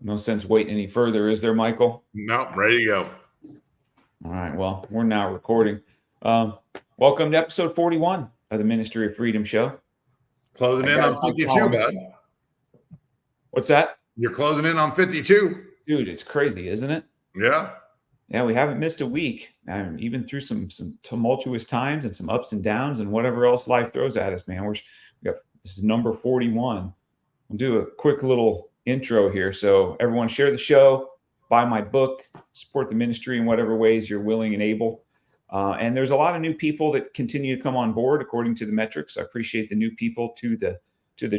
No sense waiting any further, is there, Michael? No, ready to go. All right. Well, we're now recording. Welcome to episode 41 of the Ministry of Freedom show. Closing in on 52, bud. What's that? You're closing in on 52. Dude, it's crazy, isn't it? Yeah. Yeah, we haven't missed a week. Even through some tumultuous times and some ups and downs and whatever else life throws at us, man. This is number 41. We'll do a quick little intro here. So everyone share the show, buy my book, support the ministry in whatever ways you're willing and able. And there's a lot of new people that continue to come on board according to the metrics. I appreciate the new people to the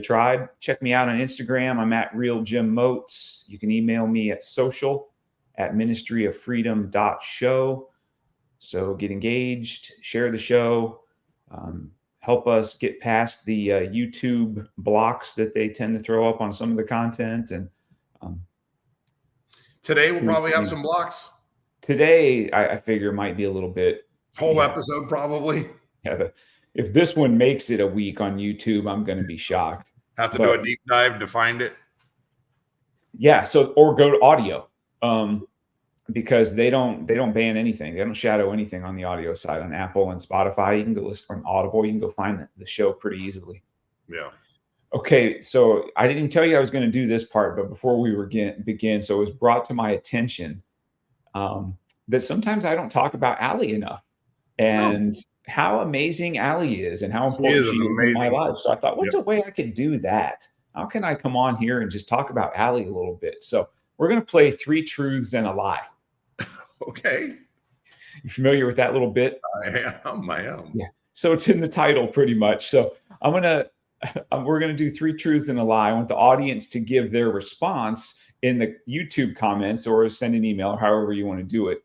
tribe. Check me out on Instagram. I'm at Real Jim Moats. You can email me at social@ministryoffreedom.show. So get engaged, share the show, help us get past the YouTube blocks that they tend to throw up on some of the content. And today we'll probably have some blocks. Today, I figure might be a little bit. Whole episode probably. Yeah, if this one makes it a week on YouTube, I'm going to be shocked. Have to do a deep dive to find it. Yeah, so or go to audio, because they don't ban anything. They don't shadow anything on the audio side on Apple and Spotify. You can go listen on Audible. You can go find the show pretty easily. Yeah. Okay, so I didn't even tell you I was going to do this part, but before we begin, so it was brought to my attention that sometimes I don't talk about Allie enough, and how amazing Allie is, and how important she is in my life. So I thought, what's a way I could do that? How can I come on here and just talk about Allie a little bit? So we're going to play 3 truths and a lie. Okay. You familiar with that little bit? I am. Yeah. So it's in the title pretty much. So we're going to do 3 truths and a lie. I want the audience to give their response in the YouTube comments or send an email or however you want to do it.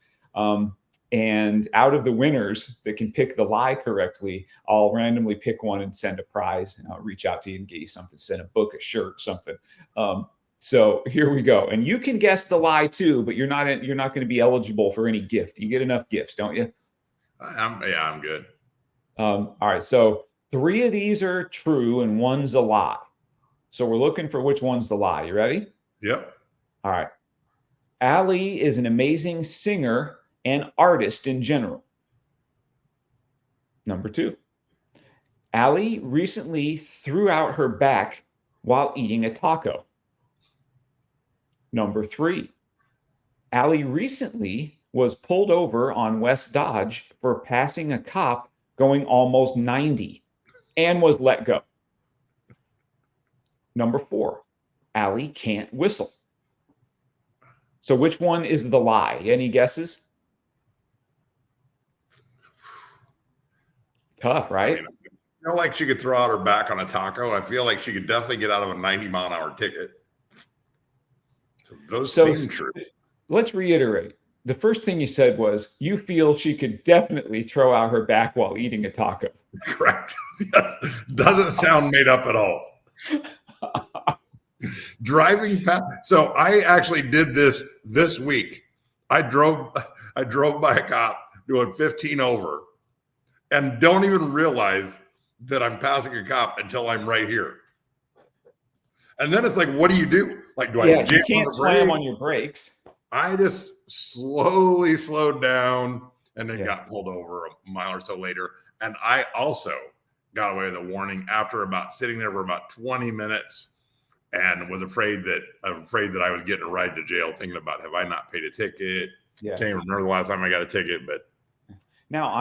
And out of the winners that can pick the lie correctly, I'll randomly pick one and send a prize, and I'll reach out to you and get you something, send a book, a shirt, something. So here we go. And you can guess the lie too, but you're not going to be eligible for any gift. You get enough gifts, don't you? I'm good. All right. So 3 of these are true and 1's a lie. So we're looking for which one's the lie. You ready? Yep. All right. Allie is an amazing singer and artist in general. Number 2. Allie recently threw out her back while eating a taco. Number 3. Allie recently was pulled over on West Dodge for passing a cop going almost 90 and was let go. Number 4. Allie can't whistle. So which one is the lie? Any guesses? Tough, right? I feel like she could throw out her back on a taco. I feel like she could definitely get out of a 90-mile-an-hour ticket. So those seem true. Let's reiterate. The first thing you said was you feel she could definitely throw out her back while eating a taco. Correct. Doesn't sound made up at all. Driving past. So I actually did this week. I drove by a cop doing 15 over and don't even realize that I'm passing a cop until I'm right here. And then it's like, what do you do? Like, do I jam you can't slam on your brakes. I just slowly slowed down and then got pulled over a mile or so later. And I also got away with a warning after sitting there for about 20 minutes and was afraid that I was getting a ride to jail, thinking about, have I not paid a ticket? Yeah. Can't remember the last time I got a ticket, but. Now,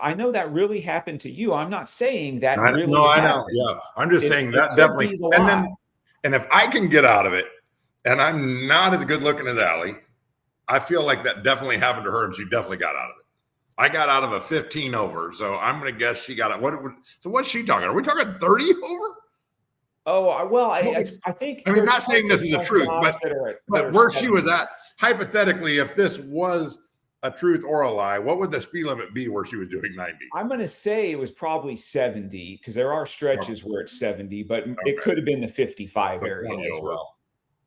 I know that really happened to you. I'm not saying that really happened. I know. Yeah. I'm just saying that definitely. And if I can get out of it and I'm not as good looking as Allie, I feel like that definitely happened to her and she definitely got out of it. I got out of a 15 over. So I'm going to guess she got it. So what's she talking? Are we talking 30 over? Oh, well, I think. I mean, not saying this is the truth, but where she was at, hypothetically, if this was a truth or a lie, what would the speed limit be where she was doing 90? I'm going to say it was probably 70 because there are stretches where it's 70, but it could have been the 55 area as well.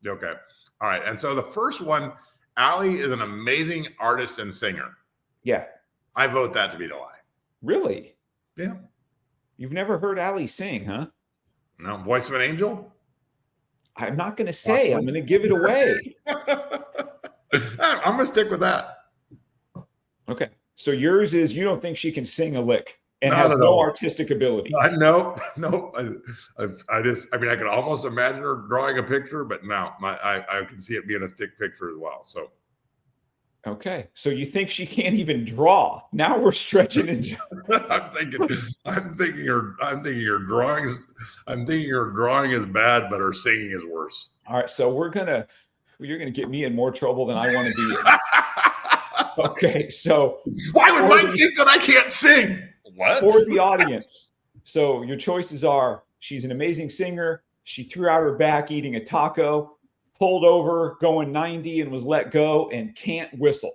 Okay. All right. And so the first one, Allie is an amazing artist and singer. Yeah. I vote that to be the lie. Really? Yeah. You've never heard Allie sing, huh? No. Voice of an Angel? I'm not going to say. I'm going to give it away. I'm going to stick with that. Okay. So yours is you don't think she can sing a lick and Not has at no all. artistic ability. No. I mean, I could almost imagine her drawing a picture, but no, I can see it being a stick picture as well. So. Okay. So you think she can't even draw? Now we're stretching into. I'm thinking her drawing is bad, but her singing is worse. All right. So you're gonna get me in more trouble than I want to be in. Okay. So why would Mike think that I can't sing? What? For the audience. So your choices are: she's an amazing singer. She threw out her back eating a taco, pulled over going 90 and was let go, and can't whistle.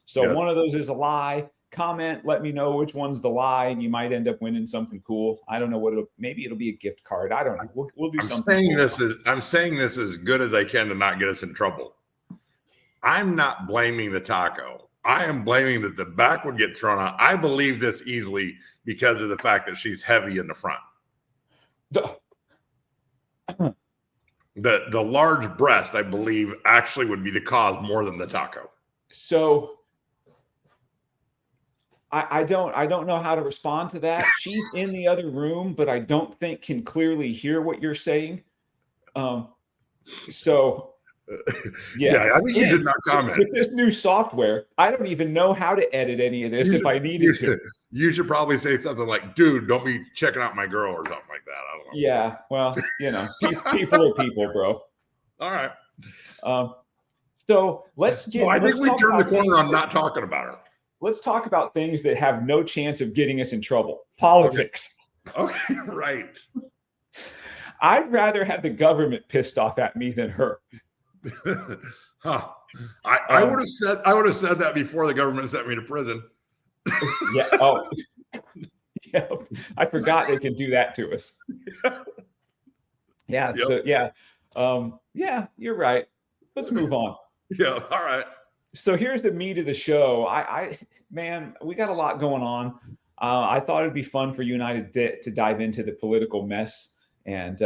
So yes. One of those is a lie. Comment, let me know which one's the lie, and you might end up winning something cool. I don't know maybe it'll be a gift card. I don't know. We'll do something. I'm saying this as good as I can to not get us in trouble. I'm not blaming the taco. I am blaming that the back would get thrown out. I believe this easily because of the fact that she's heavy in the front. The large breast, I believe, actually would be the cause more than the taco. So I don't know how to respond to that. She's in the other room, but I don't think can clearly hear what you're saying. Yeah, I think you should not comment. With this new software, I don't even know how to edit any of this if I needed to. You should probably say something like, dude, don't be checking out my girl or something like that. I don't know. Yeah, well, people are people, bro. All right. So let's get. I think we turned the corner on not talking about her. Let's talk about things that have no chance of getting us in trouble. Politics. Okay, right. I'd rather have the government pissed off at me than her. Huh. I would have said that before the government sent me to prison. Yeah. Oh, yeah. I forgot they could do that to us. Yeah. Yep. So yeah, you're right. Let's move on. Yeah. All right. So here's the meat of the show. Man, we got a lot going on. I thought it'd be fun for you and I to dive into the political mess and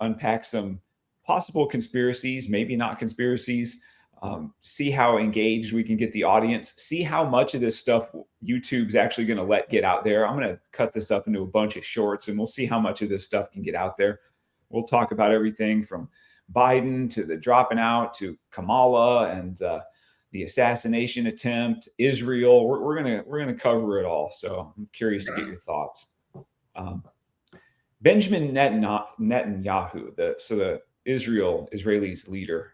unpack some possible conspiracies, maybe not conspiracies, see how engaged we can get the audience, see how much of this stuff YouTube's actually going to let get out there. I'm going to cut this up into a bunch of shorts and we'll see how much of this stuff can get out there. We'll talk about everything from Biden to the dropping out to Kamala and the assassination attempt, Israel. We're gonna cover it all. So I'm curious to get your thoughts. Benjamin Netanyahu, the Israelis leader,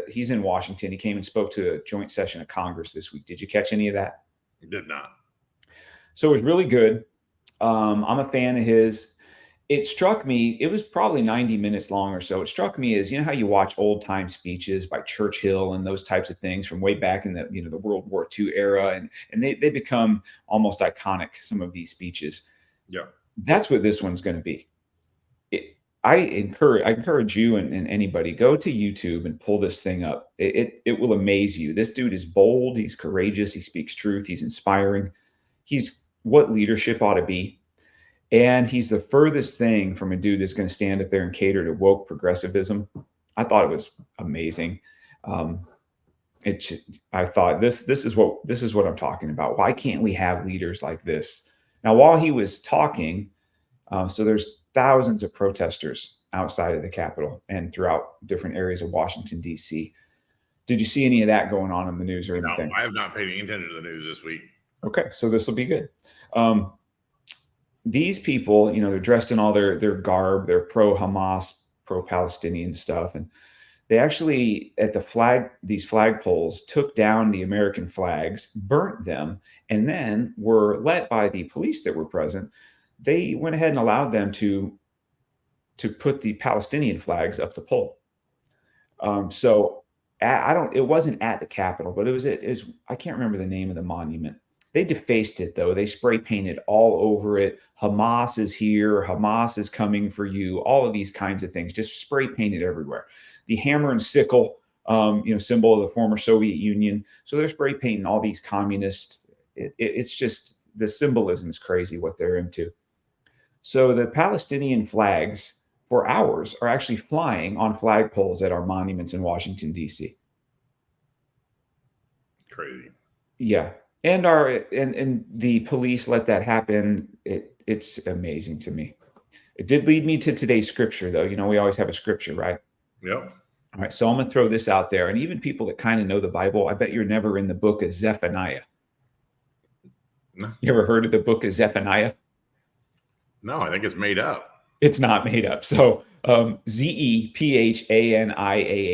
he's in Washington. He came and spoke to a joint session of Congress this week. Did you catch any of that? I did not. So it was really good. I'm a fan of his. It struck me, it was probably 90 minutes long or so. It struck me as, how you watch old time speeches by Churchill and those types of things from way back in the World War II era. And they become almost iconic, some of these speeches. Yeah. That's what this one's going to be. I encourage you and anybody, go to YouTube and pull this thing up. It will amaze you. This dude is bold. He's courageous. He speaks truth. He's inspiring. He's what leadership ought to be. And he's the furthest thing from a dude that's going to stand up there and cater to woke progressivism. I thought it was amazing. I thought this is what I'm talking about. Why can't we have leaders like this? Now, while he was talking, so there's thousands of protesters outside of the Capitol and throughout different areas of Washington, D.C. Did you see any of that going on in the news or anything? No, I have not paid any attention to the news this week. Okay, so this will be good. These people, they're dressed in all their garb, they're pro-Hamas, pro-Palestinian stuff. And they actually, at these flagpoles, took down the American flags, burnt them, and then were let by the police that were present. They went ahead and allowed them to put the Palestinian flags up the pole. It wasn't at the Capitol, but it was I can't remember the name of the monument. They defaced it, though. They spray painted all over it. Hamas is here. Hamas is coming for you. All of these kinds of things, just spray painted everywhere. The hammer and sickle, symbol of the former Soviet Union. So they're spray painting all these communists. It's just, the symbolism is crazy what they're into. So the Palestinian flags for hours are actually flying on flagpoles at our monuments in Washington, D.C. Crazy. Yeah. And the police let that happen. It's amazing to me. It did lead me to today's scripture, though. We always have a scripture, right? Yep. All right. So I'm going to throw this out there. And even people that kind of know the Bible, I bet you're never in the book of Zephaniah. No. You ever heard of the book of Zephaniah? No, I think it's made up. It's not made up. So Zephaniah.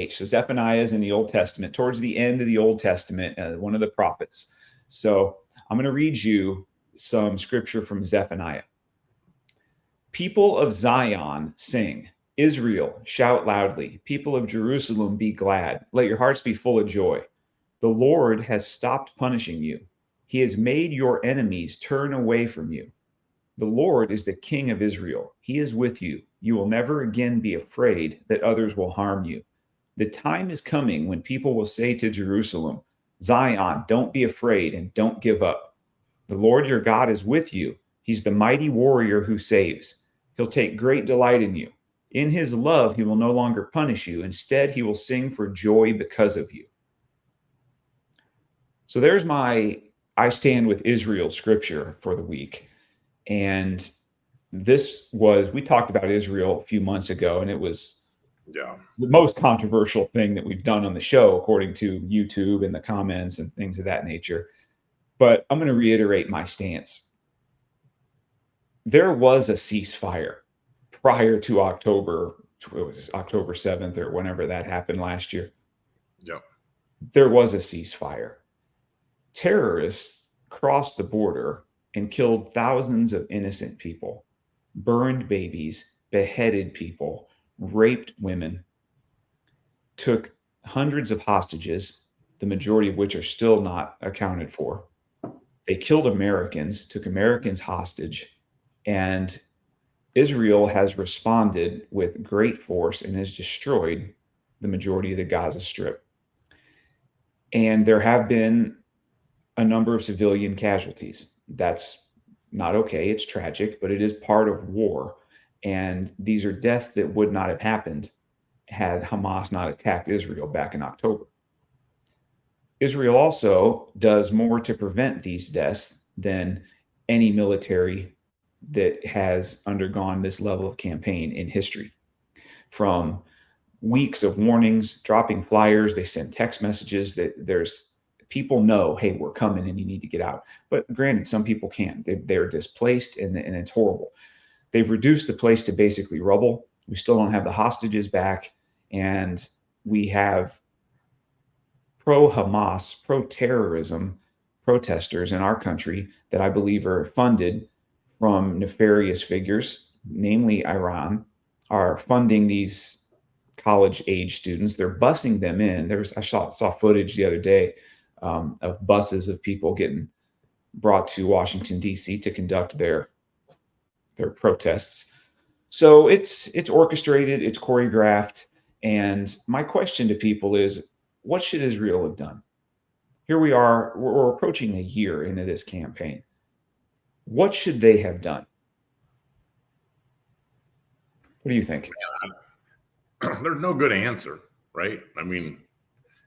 So Zephaniah is in the Old Testament, towards the end of the Old Testament, one of the prophets. So I'm going to read you some scripture from Zephaniah. People of Zion, sing. Israel, shout loudly. People of Jerusalem, be glad. Let your hearts be full of joy. The Lord has stopped punishing you. He has made your enemies turn away from you. The Lord is the King of Israel. He is with you. You will never again be afraid that others will harm you. The time is coming when people will say to Jerusalem, Zion, don't be afraid and don't give up. The Lord your God is with you. He's the mighty warrior who saves. He'll take great delight in you. In his love, he will no longer punish you. Instead, he will sing for joy because of you. So there's my I Stand with Israel scripture for the week. And we talked about Israel a few months ago, and it was the most controversial thing that we've done on the show, according to YouTube and the comments and things of that nature. But I'm going to reiterate my stance. There was a ceasefire prior to October 7th or whenever that happened last year. Yep. There was a ceasefire. Terrorists crossed the border and killed thousands of innocent people, burned babies, beheaded people, raped women, took hundreds of hostages, the majority of which are still not accounted for. They killed Americans, took Americans hostage, and Israel has responded with great force and has destroyed the majority of the Gaza Strip. And there have been a number of civilian casualties. That's not okay. It's tragic, but it is part of war. And these are deaths that would not have happened had Hamas not attacked Israel back in October. Israel also does more to prevent these deaths than any military that has undergone this level of campaign in history. From weeks of warnings, dropping flyers, they send text messages that there's people know, hey, we're coming and you need to get out. But granted, some people can't. They're displaced and it's horrible. They've reduced the place to basically rubble. We still don't have the hostages back. And we have pro-Hamas, pro-terrorism protesters in our country that I believe are funded from nefarious figures, namely Iran, are funding these college-age students. They're busing them in. I saw footage the other day of buses of people getting brought to Washington, D.C. to conduct their protests. So it's orchestrated, it's choreographed. And my question to people is, what should Israel have done? Here we are, we're approaching a year into this campaign. What should they have done? What do you think? There's no good answer, right? I mean,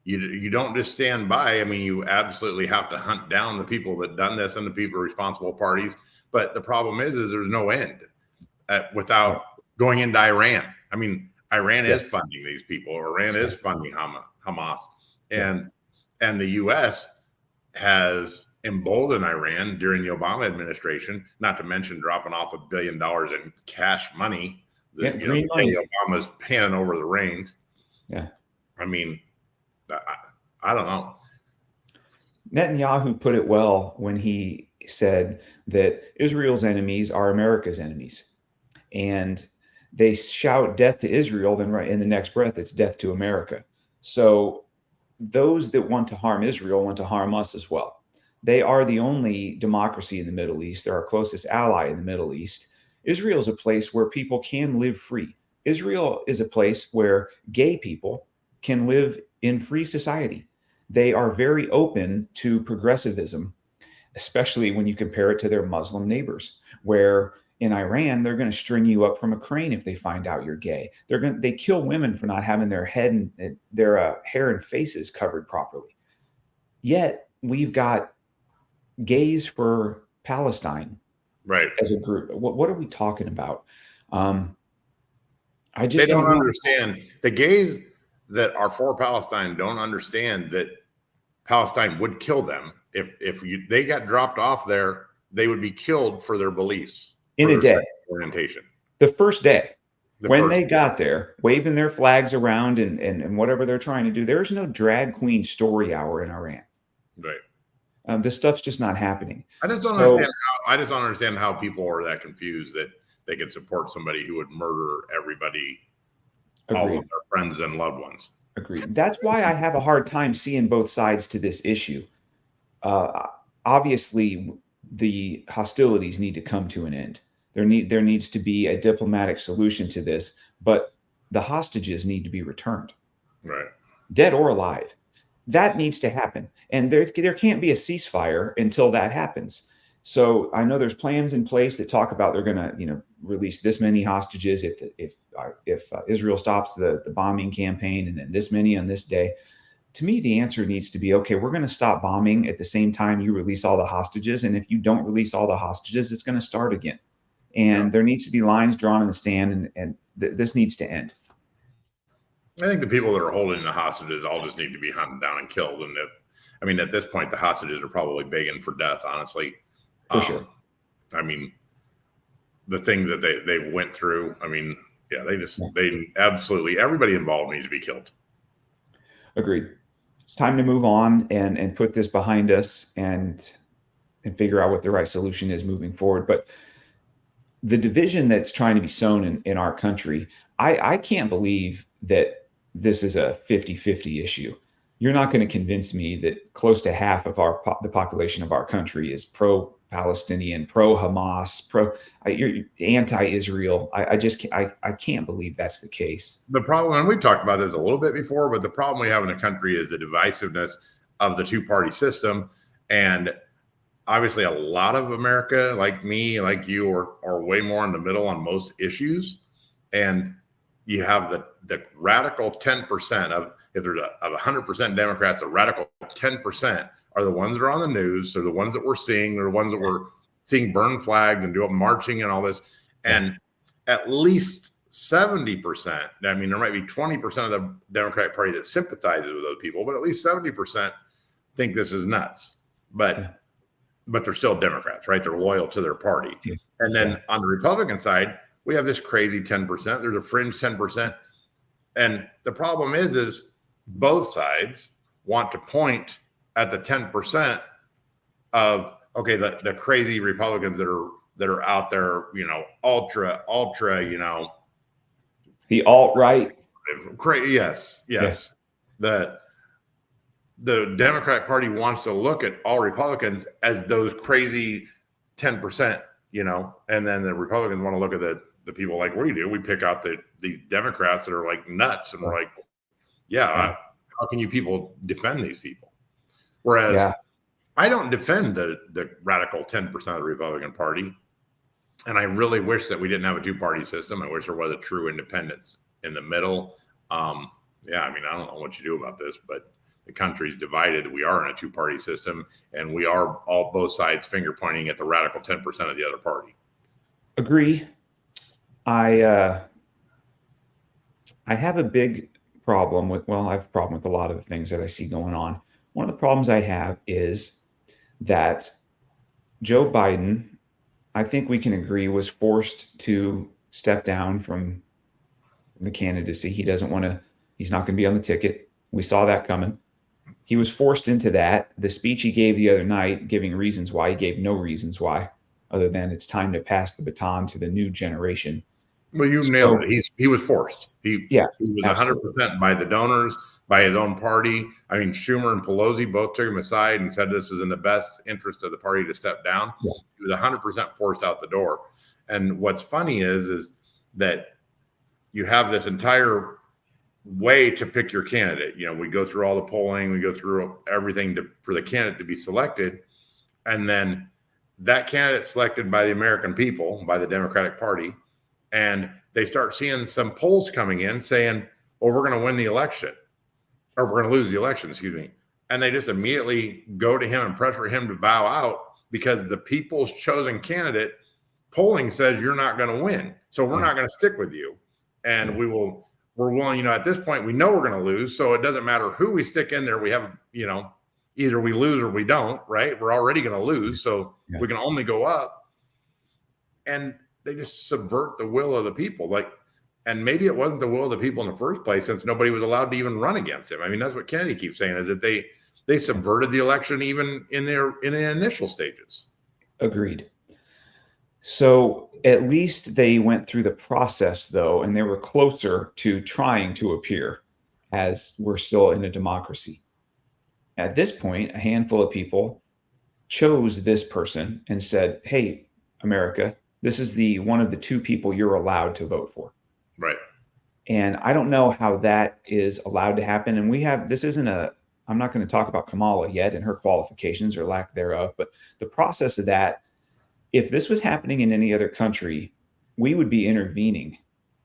you don't just stand by. I mean, you absolutely have to hunt down the people that done this and the people responsible parties. But the problem is there's no end without going into Iran. I mean, Iran is funding these people. Iran is funding Hamas, and the U.S. has emboldened Iran during the Obama administration. Not to mention dropping off $1 billion in cash money. Obama's handing over the reins. Yeah, I mean, I don't know. Netanyahu put it well when he said that Israel's enemies are America's enemies. And they shout death to Israel, then right in the next breath, it's death to America. So those that want to harm Israel want to harm us as well. They are the only democracy in the Middle East. They're our closest ally in the Middle East. Israel is a place where people can live free. Israel is a place where gay people can live in free society. They are very open to progressivism, especially when you compare it to their Muslim neighbors, where in Iran, they're going to string you up from a crane if they find out you're gay. They kill women for not having their head and their hair and faces covered properly. Yet we've got gays for Palestine, right, as a group. What are we talking about? I just they don't understand. The gays that are for Palestine don't understand that Palestine would kill them if they got dropped off there. They would be killed for their beliefs in a day, orientation. The first day, when they got there, waving their flags around and whatever they're trying to do. There's no drag queen story hour in Iran. Right. This stuff's just not happening. I just don't understand how. I just don't understand how people are that confused that they can support somebody who would murder everybody, all of their friends and loved ones. Agreed. That's why I have a hard time seeing both sides to this issue. Obviously, the hostilities need to come to an end. There needs to be a diplomatic solution to this, but the hostages need to be returned, right, dead or alive. That needs to happen, and there can't be a ceasefire until that happens. So I know there's plans in place that talk about they're going to, release this many hostages if Israel stops the bombing campaign, and then this many on this day. To me, the answer needs to be, okay, we're going to stop bombing at the same time you release all the hostages, and if you don't release all the hostages, it's going to start again. And there needs to be lines drawn in the sand, and this needs to end. I think the people that are holding the hostages all just need to be hunted down and killed. And at this point, the hostages are probably begging for death, honestly. For sure. The things that they went through, they absolutely, everybody involved needs to be killed. Agreed. It's time to move on and put this behind us and figure out what the right solution is moving forward. But the division that's trying to be sown in our country, I can't believe that this is a 50-50 issue. You're not going to convince me that close to half of the population of our country is pro-Palestinian, pro-Hamas, you're anti-Israel. I can't believe that's the case. The problem, and we've talked about this a little bit before, but the problem we have in the country is the divisiveness of the two-party system. And obviously a lot of America, like me, like you, are way more in the middle on most issues. And you have the radical 10% of 100% Democrats, the radical 10% are the ones that are on the news. They're the ones that we're seeing. They're the ones that we're seeing burn flags and do marching and all this. And at least 70%, there might be 20% of the Democratic Party that sympathizes with those people, but at least 70% think this is nuts. But they're still Democrats, right? They're loyal to their party. And then on the Republican side, we have this crazy 10%. There's a fringe 10%. And the problem is both sides want to point at the 10% of, okay, the crazy Republicans that are out there, ultra, the alt-right. Yes. The Democratic Party wants to look at all Republicans as those crazy 10%, and then the Republicans want to look at the people like we do. We pick out the Democrats that are like nuts, and we're like, how can you people defend these people? Whereas I don't defend the radical 10% of the Republican Party. And I really wish that we didn't have a two-party system. I wish there was a true independence in the middle. I don't know what you do about this, but the country's divided. We are in a two-party system, and we are both sides finger pointing at the radical 10% of the other party. Agree. I have a big problem I have a problem with a lot of the things that I see going on. One of the problems I have is that Joe Biden, I think we can agree, was forced to step down from the candidacy. He's not going to be on the ticket. We saw that coming. He was forced into that. The speech he gave the other night, giving reasons why, he gave no reasons why, other than it's time to pass the baton to the new generation. Well, you nailed it. He was forced. He was 100% by the donors, by his own party. Schumer and Pelosi both took him aside and said this is in the best interest of the party to step down. Yeah. He was 100% forced out the door. And what's funny is that you have this entire way to pick your candidate. We go through all the polling, we go through everything for the candidate to be selected, and then that candidate selected by the American people, by the Democratic Party, and they start seeing some polls coming in saying, well, we're going to win the election, or we're going to lose the election, excuse me. And they just immediately go to him and pressure him to bow out because the people's chosen candidate polling says you're not going to win. So we're not going to stick with you. And we're willing, at this point, we know we're going to lose. So it doesn't matter who we stick in there. We have, either we lose or we don't, right? We're already going to lose. So we can only go up. And they just subvert the will of the people. And maybe it wasn't the will of the people in the first place, since nobody was allowed to even run against him. I mean, that's what Kennedy keeps saying, is that they subverted the election even in the initial stages. Agreed. So at least they went through the process, though, and they were closer to trying to appear as we're still in a democracy. At this point, a handful of people chose this person and said, hey, America, this is one of the two people you're allowed to vote for. Right. And I don't know how that is allowed to happen. And this isn't I'm not going to talk about Kamala yet and her qualifications or lack thereof, but the process of that, if this was happening in any other country, we would be intervening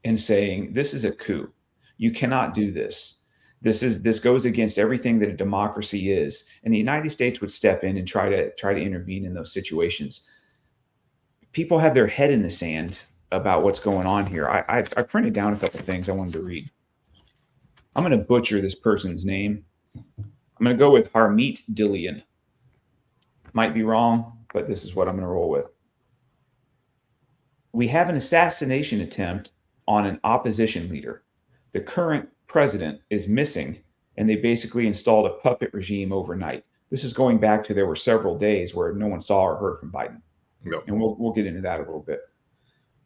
and saying, this is a coup. You cannot do this. This goes against everything that a democracy is. And the United States would step in and try to intervene in those situations. People have their head in the sand about what's going on here. I printed down a couple of things I wanted to read. I'm going to butcher this person's name. I'm going to go with Harmeet Dillian. Might be wrong, but this is what I'm going to roll with. We have an assassination attempt on an opposition leader. The current president is missing, and they basically installed a puppet regime overnight. This is going back to there were several days where no one saw or heard from Biden. Yep. And we'll get into that a little bit.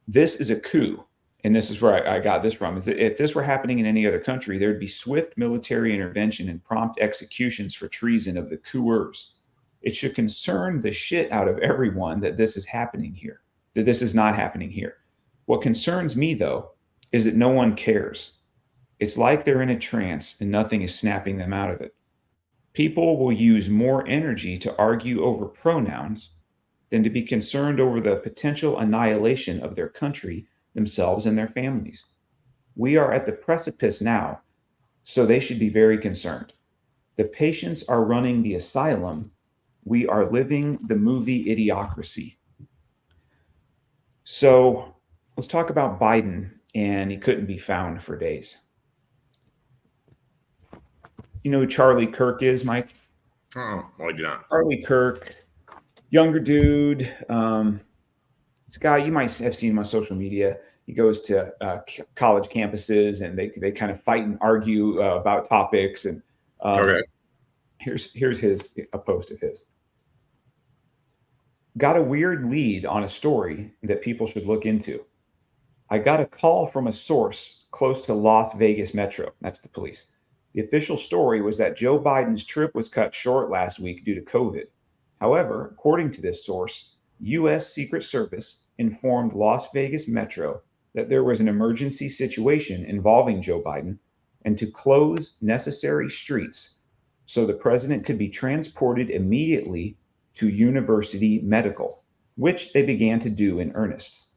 This is a coup, and this is where I got this from. Is that if this were happening in any other country, there'd be swift military intervention and prompt executions for treason of the coups. It should concern the shit out of everyone that this is happening here, that this is not happening here. What concerns me, though, is that no one cares. It's like they're in a trance and nothing is snapping them out of it. People will use more energy to argue over pronouns than to be concerned over the potential annihilation of their country, themselves, and their families. We are at the precipice now, so they should be very concerned. The patients are running the asylum. We are living the movie Idiocracy. So let's talk about Biden, and he couldn't be found for days. You know who Charlie Kirk is, Mike? Oh, well, I do not. Charlie Kirk, younger dude. This guy, you might have seen him on social media. He goes to college campuses, and they kind of fight and argue about topics. And okay. Here's a post of his. Got a weird lead on a story that people should look into. I got a call from a source close to Las Vegas Metro. That's the police. The official story was that Joe Biden's trip was cut short last week due to COVID. However, according to this source, U.S. Secret Service informed Las Vegas Metro that there was an emergency situation involving Joe Biden and to close necessary streets so the president could be transported immediately to University Medical, which they began to do in earnest.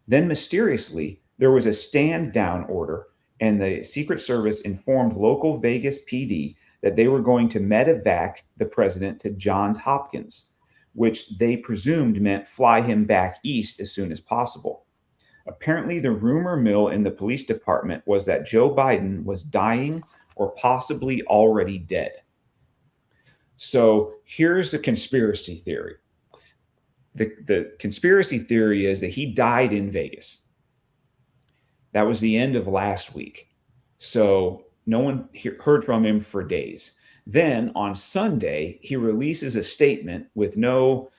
Then mysteriously, there was a stand down order, and the Secret Service informed local Vegas PD that they were going to medevac the president to Johns Hopkins, which they presumed meant fly him back east as soon as possible. Apparently, the rumor mill in the police department was that Joe Biden was dying or possibly already dead. So here's the conspiracy theory. The conspiracy theory is that he died in Vegas. That was the end of last week. So no one heard from him for days. Then on Sunday, he releases a statement with no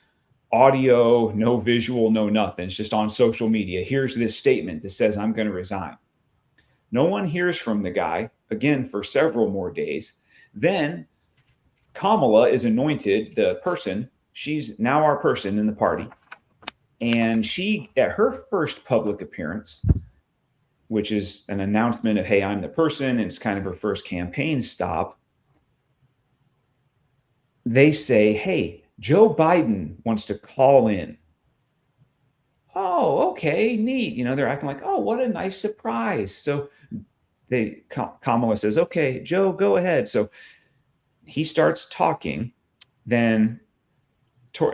audio, no visual, no nothing. It's just on social media. Here's this statement that says, I'm going to resign. No one hears from the guy, again, for several more days. Then Kamala is anointed the person. She's now our person in the party. And she, at her first public appearance, which is an announcement of, hey, I'm the person, and it's kind of her first campaign stop, they say, hey, Joe Biden wants to call in. Oh, okay, neat. They're acting like, oh, what a nice surprise. So Kamala says, okay, Joe, go ahead. So he starts talking. Then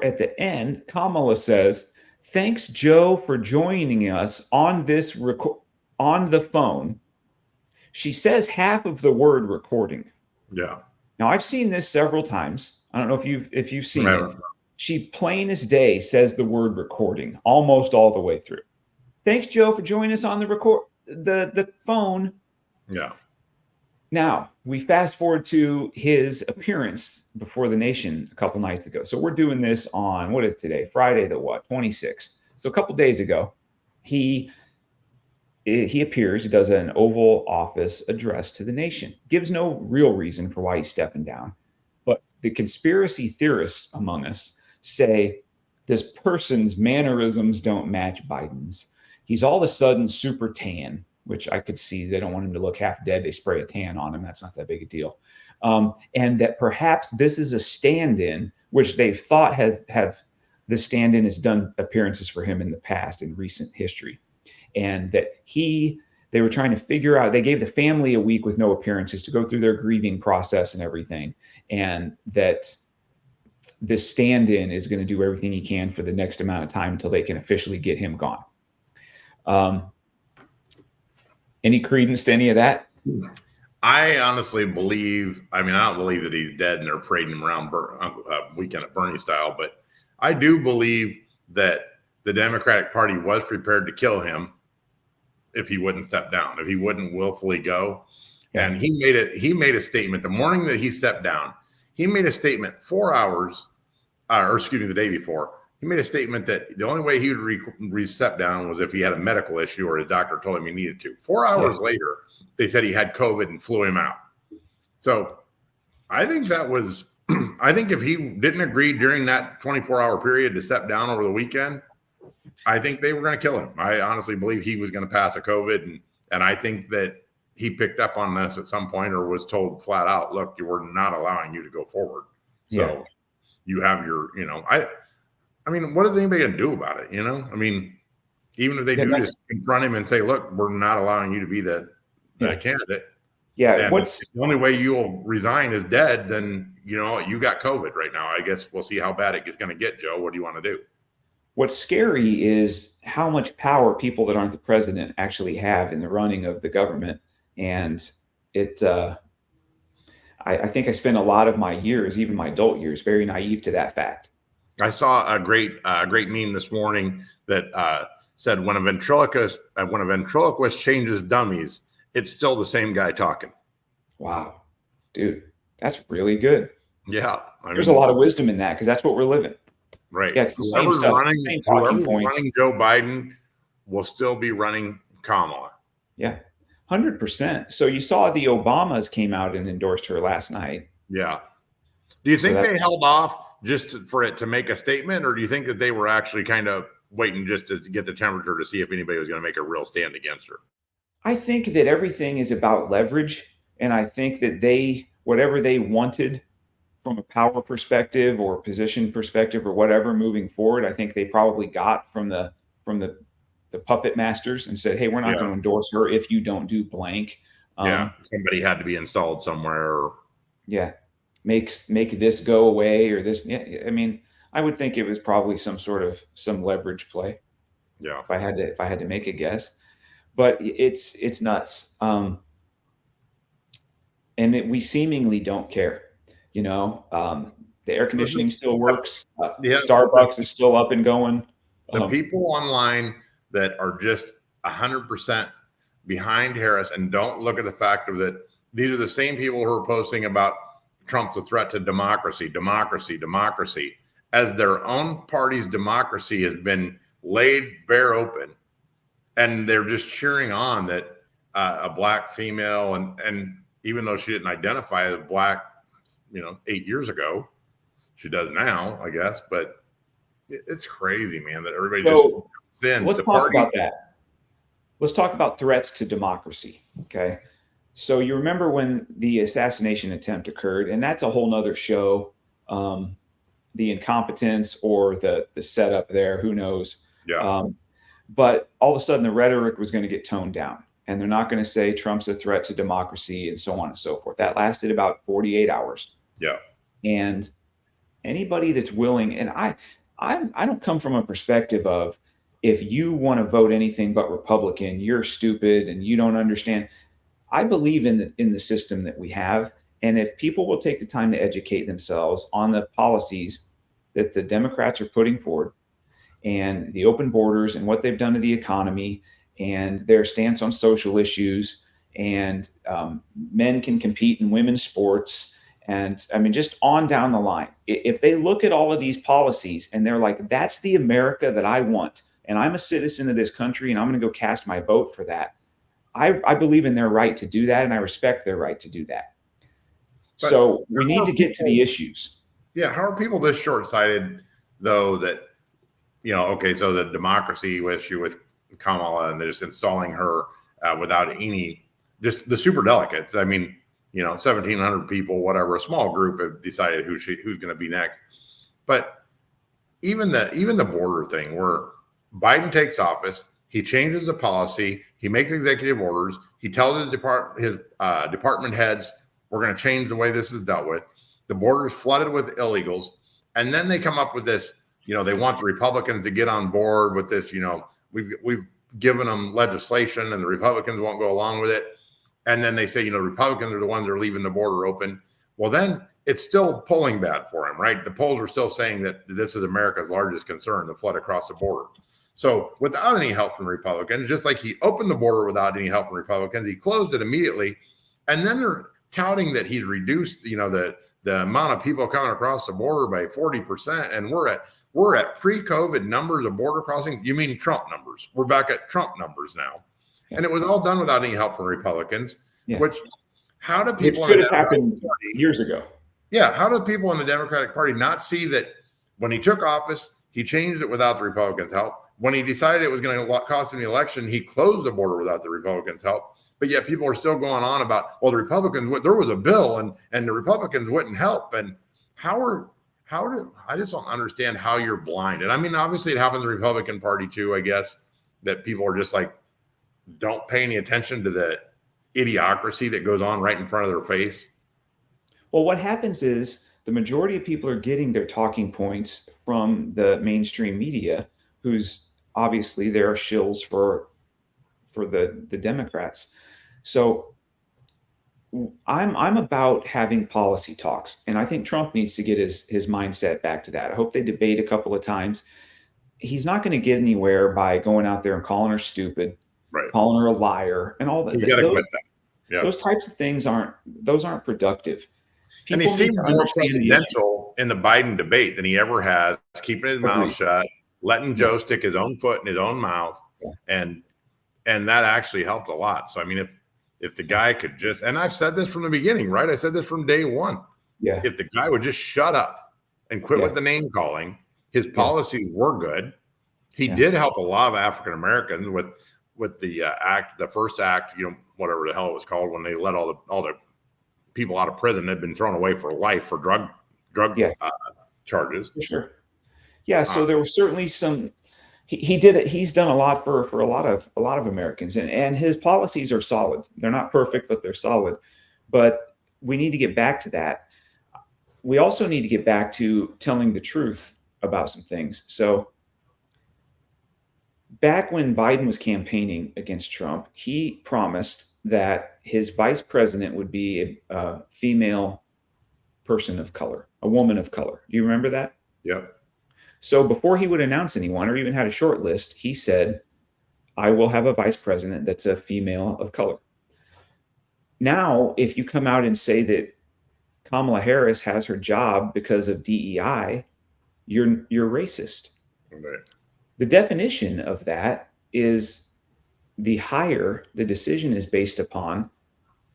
at the end, Kamala says, thanks, Joe, for joining us on this on the phone. She says half of the word recording. Yeah. Now I've seen this several times. I don't know if you've seen Never. it. She plain as day says the word recording almost all the way through. Thanks, Joe, for joining us on the phone. Yeah. Now we fast forward to his appearance before the nation a couple nights ago. So we're doing this on, what is today? Friday the 26th. So a couple days ago, he appears, he does an Oval Office address to the nation. Gives no real reason for why he's stepping down. But the conspiracy theorists among us say this person's mannerisms don't match Biden's. He's all of a sudden super tan, which I could see. They don't want him to look half dead. They spray a tan on him. That's not that big a deal. And that perhaps this is a stand-in, which they've thought have the stand-in has done appearances for him in the past in recent history. And that they were trying to figure out, they gave the family a week with no appearances to go through their grieving process and everything. And that this stand-in is going to do everything he can for the next amount of time until they can officially get him gone. Any credence to any of that? I honestly believe, I don't believe that he's dead and they're parading him around Weekend at Bernie style, but I do believe that the Democratic Party was prepared to kill him if he wouldn't step down, if he wouldn't willfully go. Yeah. And he made a statement the morning that he stepped down. He made a statement 4 hours, the day before. He made a statement that the only way he would step down was if he had a medical issue or his doctor told him he needed to. 4 hours later, they said he had COVID and flew him out. So I think I think if he didn't agree during that 24-hour period to step down over the weekend, I think they were going to kill him. I honestly believe he was going to pass a COVID. And I think that he picked up on this at some point or was told flat out, look, we're not allowing you to go forward. So you have your, what is anybody going to do about it? Even if they do just confront him and say, look, we're not allowing you to be the candidate. Yeah. What's the only way you'll resign is dead? Then, you got COVID right now. I guess we'll see how bad it is going to get, Joe. What do you want to do? What's scary is how much power people that aren't the president actually have in the running of the government. And I think I spent a lot of my years, even my adult years, very naive to that fact. I saw a great meme this morning that said when a ventriloquist changes dummies, it's still the same guy talking. Wow, dude, that's really good. Yeah, there's a lot of wisdom in that because that's what we're living. Right. Yeah, it's the same stuff. Same talking points. Running Joe Biden will still be running Kamala. Yeah, 100%. So you saw the Obamas came out and endorsed her last night. Yeah. Do you think they held off just for it to make a statement, or do you think that they were actually kind of waiting just to get the temperature to see if anybody was going to make a real stand against her? I think that everything is about leverage, and I think that whatever they wanted from a power perspective or position perspective or whatever moving forward, I think they probably got from the puppet masters and said, hey, we're not going to endorse her if you don't do blank. Somebody had to be installed somewhere. Make this go away or this. Yeah, I would think it was probably some leverage play. Yeah. If I had to make a guess, but it's nuts. And we seemingly don't care. The air conditioning still works. Starbucks is still up and going. The people online that are just 100% behind Harris and don't look at the fact of that these are the same people who are posting about Trump's a threat to democracy, as their own party's democracy has been laid bare open. And they're just cheering on that a black female, and even though she didn't identify as black, 8 years ago, she does now, I guess. But it's crazy, man, that everybody let's talk about that. Let's talk about threats to democracy. Okay. So you remember when the assassination attempt occurred, and that's a whole nother show. the incompetence or the setup there. Who knows? Yeah. But all of a sudden, the rhetoric was going to get toned down, and they're not going to say Trump's a threat to democracy and so on and so forth. That lasted about 48 hours. Yeah. And anybody that's willing, and I don't come from a perspective of, if you want to vote anything but Republican, you're stupid and you don't understand. I believe in the system that we have, and if people will take the time to educate themselves on the policies that the Democrats are putting forward, and the open borders and what they've done to the economy and their stance on social issues, and men can compete in women's sports, and I mean, just on down the line. If they look at all of these policies and they're like, that's the America that I want, and I'm a citizen of this country, and I'm going to go cast my vote for that, I believe in their right to do that, and I respect their right to do that. But so we need to get to the issues. Yeah. How are people this short-sighted, though, that, okay, so the democracy issue with Kamala, and they're just installing her without any, just the super delegates. I mean, 1,700 people, whatever, a small group have decided who's going to be next. But even the border thing, where Biden takes office, he changes the policy, he makes executive orders, he tells his department heads, we're going to change the way this is dealt with. The border is flooded with illegals, and then they come up with this. They want the Republicans to get on board with this. We've given them legislation, and the Republicans won't go along with it. And then they say, Republicans are the ones that are leaving the border open. Well, then it's still polling bad for him, right? The polls are still saying that this is America's largest concern, the flood across the border. So without any help from Republicans, just like he opened the border without any help from Republicans, he closed it immediately. And then they're touting that he's reduced, the amount of people coming across the border by 40%. And we're at pre-COVID numbers of border crossing. You mean Trump numbers? We're back at Trump numbers now. Yeah. And it was all done without any help from Republicans, which how do people in the Democratic Party years ago? Yeah. How do people in the Democratic Party not see that when he took office, he changed it without the Republicans' help? When he decided it was going to cost him the election, he closed the border without the Republicans' help. But yet people are still going on about, well, the Republicans, there was a bill and the Republicans wouldn't help. And I just don't understand how you're blind. And I mean, obviously it happens in the Republican Party too, I guess, that people are just like, don't pay any attention to the idiocracy that goes on right in front of their face. Well, what happens is the majority of people are getting their talking points from the mainstream media, who's obviously there are shills for the Democrats. So I'm about having policy talks, and I think Trump needs to get his mindset back to that. I hope they debate a couple of times. He's not going to get anywhere by going out there and calling her stupid, right, calling her a liar, and all that. You got to quit that. Yeah. Those types of things aren't productive. People, and he seemed more presidential in the Biden debate than he ever has, keeping his mouth shut, letting Joe stick his own foot in his own mouth, and that actually helped a lot. So I mean, if the guy could just, and I've said this from the beginning, right? I said this from day one. Yeah. If the guy would just shut up and quit with the name calling, his policies were good. He did help a lot of African Americans with the act, the first act, whatever the hell it was called, when they let all the people out of prison that had been thrown away for life for drug charges. For sure. Yeah. So there were certainly some. He did it. He's done a lot for a lot of Americans, and his policies are solid. They're not perfect, but they're solid. But we need to get back to that. We also need to get back to telling the truth about some things. So back when Biden was campaigning against Trump, he promised that his vice president would be a female person of color, a woman of color. Do you remember that? Yep. So before he would announce anyone or even had a short list, he said, I will have a vice president that's a female of color. Now, if you come out and say that Kamala Harris has her job because of DEI, you're racist. Right. The definition of that is the decision is based upon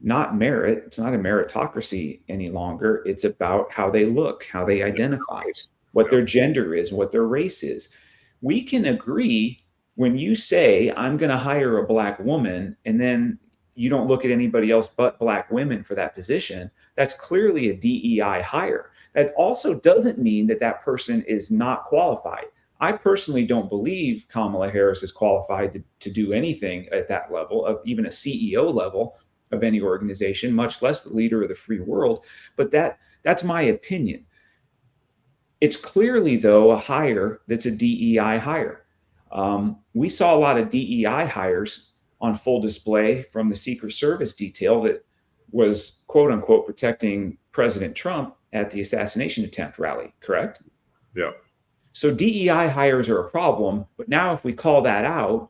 not merit. It's not a meritocracy any longer. It's about how they look, how they identify, what their gender is, what their race is. We can agree when you say, I'm going to hire a Black woman, and then you don't look at anybody else but Black women for that position. That's clearly a DEI hire. that also doesn't mean that that person is not qualified. I personally don't believe Kamala Harris is qualified to do anything at that level, of even a CEO level of any organization, much less the leader of the free world. But that's my opinion. It's clearly, though, a hire that's a DEI hire. We saw a lot of DEI hires on full display from the Secret Service detail that was, quote unquote, protecting President Trump at the assassination attempt rally, correct? Yeah. So DEI hires are a problem, but now if we call that out,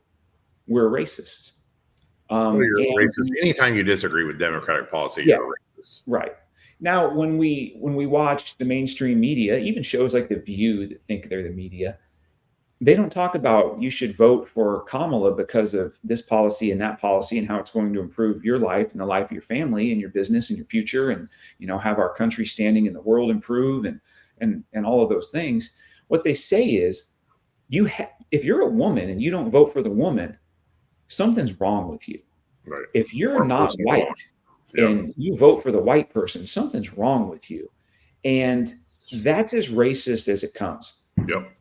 we're racists. You're racist. Anytime you disagree with Democratic policy, yeah, you're a racist. Right. Now, when we watch the mainstream media, even shows like The View that think they're the media, they don't talk about you should vote for Kamala because of this policy and that policy and how it's going to improve your life and the life of your family and your business and your future, and have our country standing in the world improve and all of those things. What they say is, if you're a woman and you don't vote for the woman, something's wrong with you. Right. If you're not white and you vote for the white person, something's wrong with you. And that's as racist as it comes. Yep.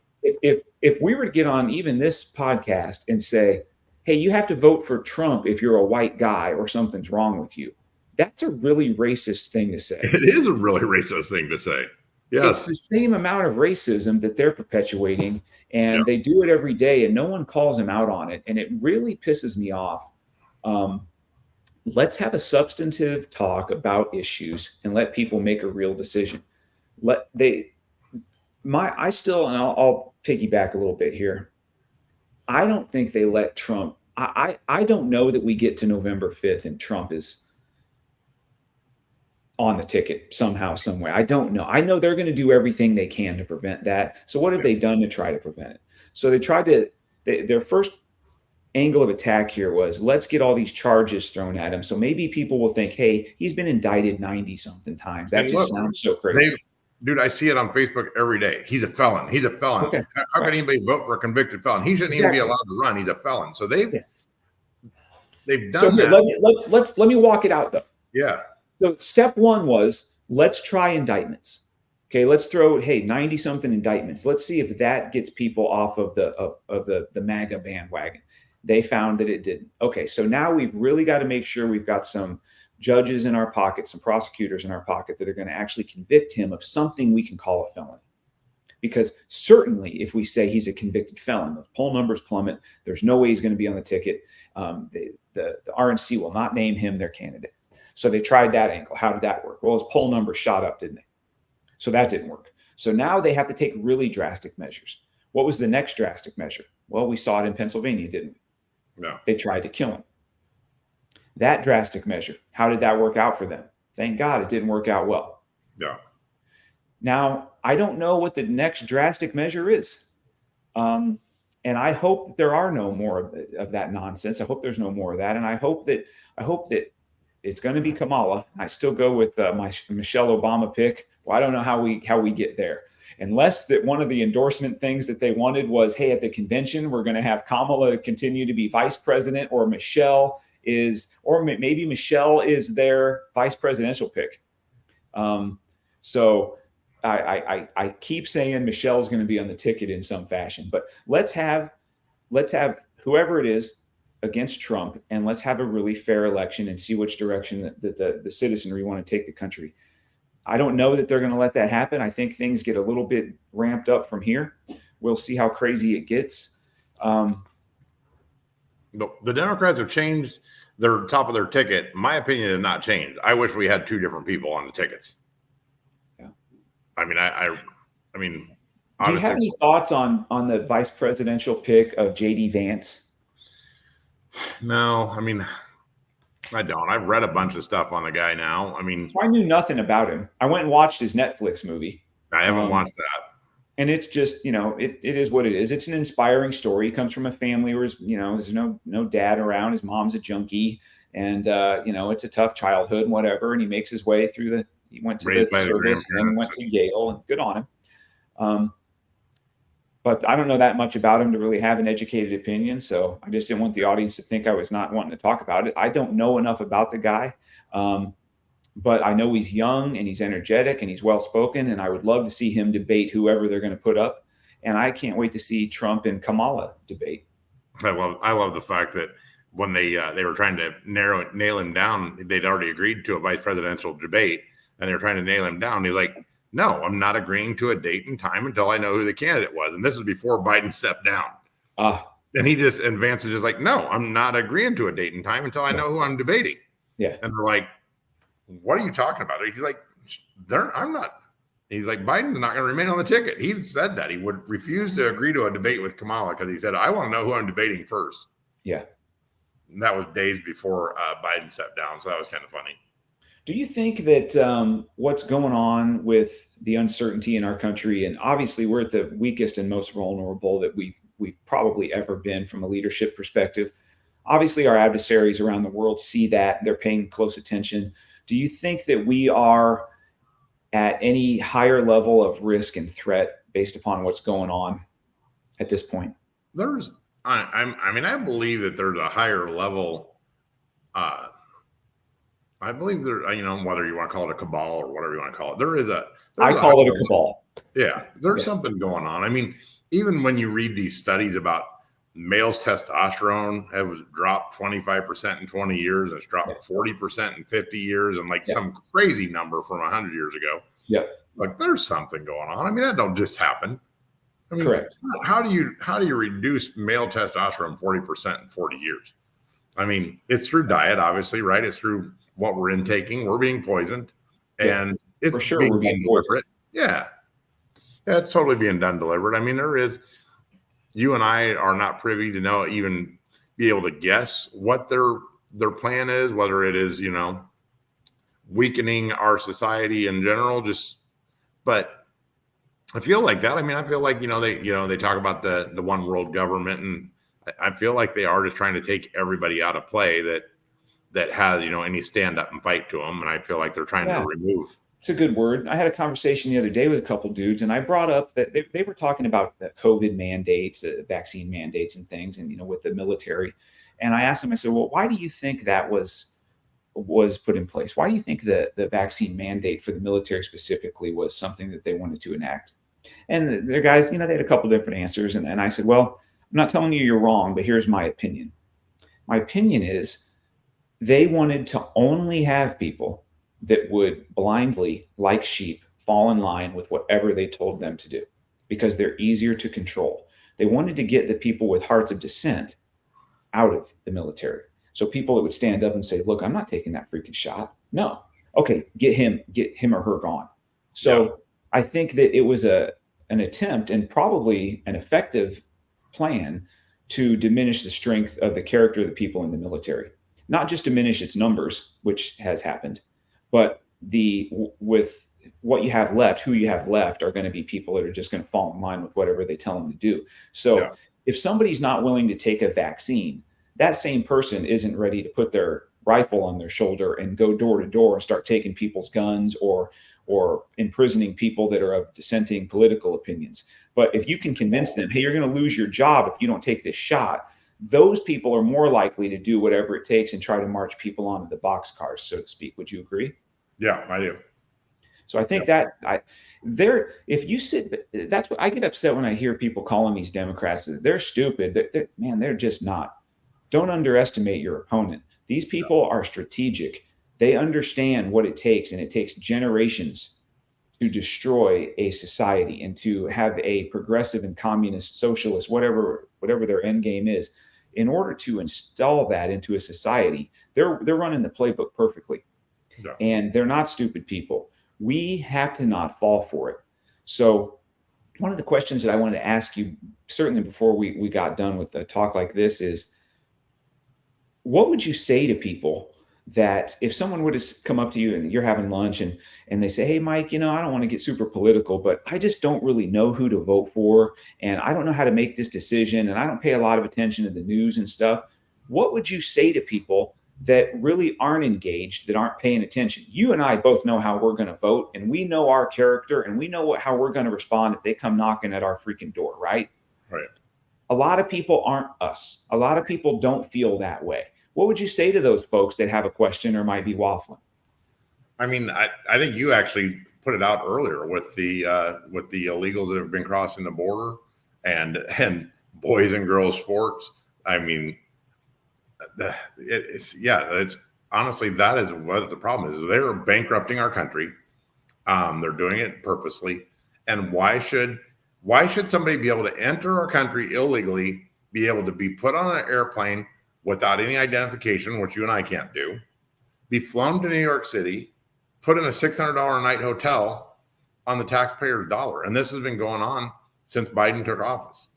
If we were to get on even this podcast and say, hey, you have to vote for Trump if you're a white guy or something's wrong with you, that's a really racist thing to say. It is a really racist thing to say. Yes. It's the same amount of racism that they're perpetuating, and they do it every day, and no one calls them out on it. And it really pisses me off. Let's have a substantive talk about issues and let people make a real decision. I'll piggyback a little bit here. I don't think they let Trump. I don't know that we get to November 5th and Trump is on the ticket somehow, some way. I don't know. I know they're going to do everything they can to prevent that. So what have they done to try to prevent it? So they tried to, their first angle of attack here was, let's get all these charges thrown at him. So maybe people will think, hey, he's been indicted 90 something times. That just sounds so crazy. Dude, I see it on Facebook every day. He's a felon. He's a felon. Okay. How can anybody vote for a convicted felon? He shouldn't even be allowed to run. He's a felon. So they've done that. Let me walk it out though. Yeah. So step one was, let's try indictments. Okay, let's throw 90 something indictments. Let's see if that gets people off of the MAGA bandwagon. They found that it didn't. Okay, so now we've really got to make sure we've got some judges in our pocket, some prosecutors in our pocket that are going to actually convict him of something we can call a felony. Because certainly if we say he's a convicted felon, those poll numbers plummet. There's no way he's going to be on the ticket. The RNC will not name him their candidate. So they tried that angle. How did that work? Well, his poll numbers shot up, didn't they? So that didn't work. So now they have to take really drastic measures. What was the next drastic measure? Well, we saw it in Pennsylvania, didn't we? No. They tried to kill him. That drastic measure, how did that work out for them? Thank God it didn't work out well. Yeah. Now, I don't know what the next drastic measure is. And I hope that there are no more of that nonsense. I hope there's no more of that. And I hope that it's going to be Kamala. I still go with my Michelle Obama pick. Well, I don't know how we get there. Unless that one of the endorsement things that they wanted was, hey, at the convention, we're going to have Kamala continue to be vice president, or maybe Michelle is their vice presidential pick. So I keep saying Michelle's going to be on the ticket in some fashion, but let's have whoever it is against Trump, and let's have a really fair election and see which direction that the citizenry want to take the country. I don't know that they're going to let that happen. I think things get a little bit ramped up from here. We'll see how crazy it gets. No, the Democrats have changed their top of their ticket. My opinion has not changed. I wish we had two different people on the tickets. Yeah. I mean, do you have any thoughts on the vice presidential pick of J.D. Vance? No, I mean, I don't. I've read a bunch of stuff on the guy now. I mean, so I knew nothing about him. I went and watched his Netflix movie. I haven't watched that. And it's just, it is what it is. It's an inspiring story. He comes from a family where, there's no dad around. His mom's a junkie. And, it's a tough childhood and whatever. And he makes his way through he went to the service and then went to Yale, and good on him. But I don't know that much about him to really have an educated opinion. So I just didn't want the audience to think I was not wanting to talk about it. I don't know enough about the guy. but I know he's young and he's energetic and he's well spoken, and I would love to see him debate whoever they're going to put up. And I can't wait to see Trump and Kamala debate. I love the fact that when they were trying to nail him down, they'd already agreed to a vice presidential debate, and they were trying to nail him down. He's like, "No, I'm not agreeing to a date and time until I know who the candidate was." And this was before Biden stepped down. And Vance is just like, "No, I'm not agreeing to a date and time until I know who I'm debating." Yeah. And they're like, "What are you talking about?" He's like, "I'm not." He's like, "Biden's not going to remain on the ticket." He said that he would refuse to agree to a debate with Kamala because he said, "I want to know who I'm debating first." Yeah. And that was days before Biden stepped down. So that was kind of funny. Do you think that what's going on with the uncertainty in our country, and obviously we're at the weakest and most vulnerable that we've probably ever been from a leadership perspective. Obviously, our adversaries around the world see that. They're paying close attention. Do you think that we are at any higher level of risk and threat based upon what's going on at this point? I believe that there's a higher level. I believe there, whether you want to call it a cabal or whatever you want to call it, I call it a cabal. Yeah, there's something going on. I mean, even when you read these studies about males' testosterone have dropped 25% in 20 years, and it's dropped 40% in 50 years, and some crazy number from 100 years ago. Yeah, like there's something going on. I mean, that don't just happen. I mean, correct. How do you reduce male testosterone 40% in 40 years? I mean, it's through diet, obviously, right? It's through what we're intaking. We're being poisoned, and it's for sure being deliberate. Yeah, it's totally being done deliberate. I mean, you and I are not privy to even be able to guess what their plan is, whether it is, weakening our society in general, but I feel like that. I mean, I feel like, they talk about the one world government, and I feel like they are just trying to take everybody out of play that has, any stand up and fight to them. And I feel like they're trying to remove. It's a good word. I had a conversation the other day with a couple dudes, and I brought up that they were talking about the COVID mandates, vaccine mandates and things, and, with the military. And I asked them, I said, well, why do you think that was put in place? Why do you think the vaccine mandate for the military specifically was something that they wanted to enact? And the guys, they had a couple different answers. And I said, well, I'm not telling you you're wrong, but here's my opinion. My opinion is they wanted to only have people that would blindly, like sheep, fall in line with whatever they told them to do because they're easier to control. They wanted to get the people with hearts of dissent out of the military. So people that would stand up and say, look, I'm not taking that freaking shot. No. Okay, get him or her gone. So I think that it was an attempt and probably an effective plan to diminish the strength of the character of the people in the military. Not just diminish its numbers, which has happened, but with what you have left, who you have left are going to be people that are just going to fall in line with whatever they tell them to do. So if somebody's not willing to take a vaccine, that same person isn't ready to put their rifle on their shoulder and go door to door and start taking people's guns or imprisoning people that are of dissenting political opinions. But if you can convince them, hey, you're going to lose your job if you don't take this shot, those people are more likely to do whatever it takes and try to march people onto the boxcars, so to speak. Would you agree? Yeah, I do. So I think if you sit, that's what I get upset when I hear people calling these Democrats. They're stupid. They're just not. Don't underestimate your opponent. These people are strategic. They understand what it takes, and it takes generations to destroy a society and to have a progressive and communist, socialist, whatever their end game is. In order to install that into a society, they're running the playbook perfectly. Yeah. And they're not stupid people. We have to not fall for it. So one of the questions that I wanted to ask you, certainly before we got done with a talk like this, is what would you say to people that if someone would have come up to you and you're having lunch and they say, hey, Mike, I don't want to get super political, but I just don't really know who to vote for. And I don't know how to make this decision. And I don't pay a lot of attention to the news and stuff. What would you say to people that really aren't engaged, that aren't paying attention? You and I both know how we're going to vote, and we know our character, and we know how we're going to respond if they come knocking at our freaking door, right? Right. A lot of people aren't us. A lot of people don't feel that way. What would you say to those folks that have a question or might be waffling? I mean, I think you actually put it out earlier with the illegals that have been crossing the border and boys and girls sports. I mean, it's honestly, that is what the problem is. They're bankrupting our country. They're doing it purposely. And why should somebody be able to enter our country illegally, be able to be put on an airplane without any identification, which you and I can't do, be flown to New York City, put in a $600 a night hotel on the taxpayer's dollar? And this has been going on since Biden took office.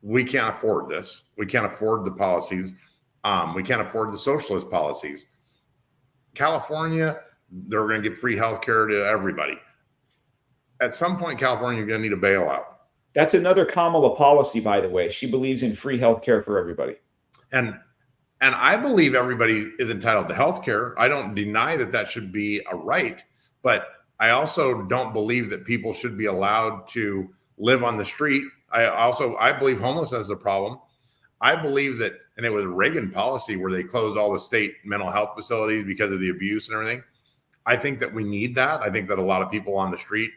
We can't afford this. We can't afford the policies. We can't afford the socialist policies. California, they're going to give free health care to everybody. At some point, California, you're going to need a bailout. That's another Kamala policy, by the way. She believes in free health care for everybody. And I believe everybody is entitled to health care. I don't deny that should be a right, but I also don't believe that people should be allowed to live on the street. I believe homelessness is a problem. I believe that, and it was Reagan policy where they closed all the state mental health facilities because of the abuse and everything. I think that we need that. I think that a lot of people on the street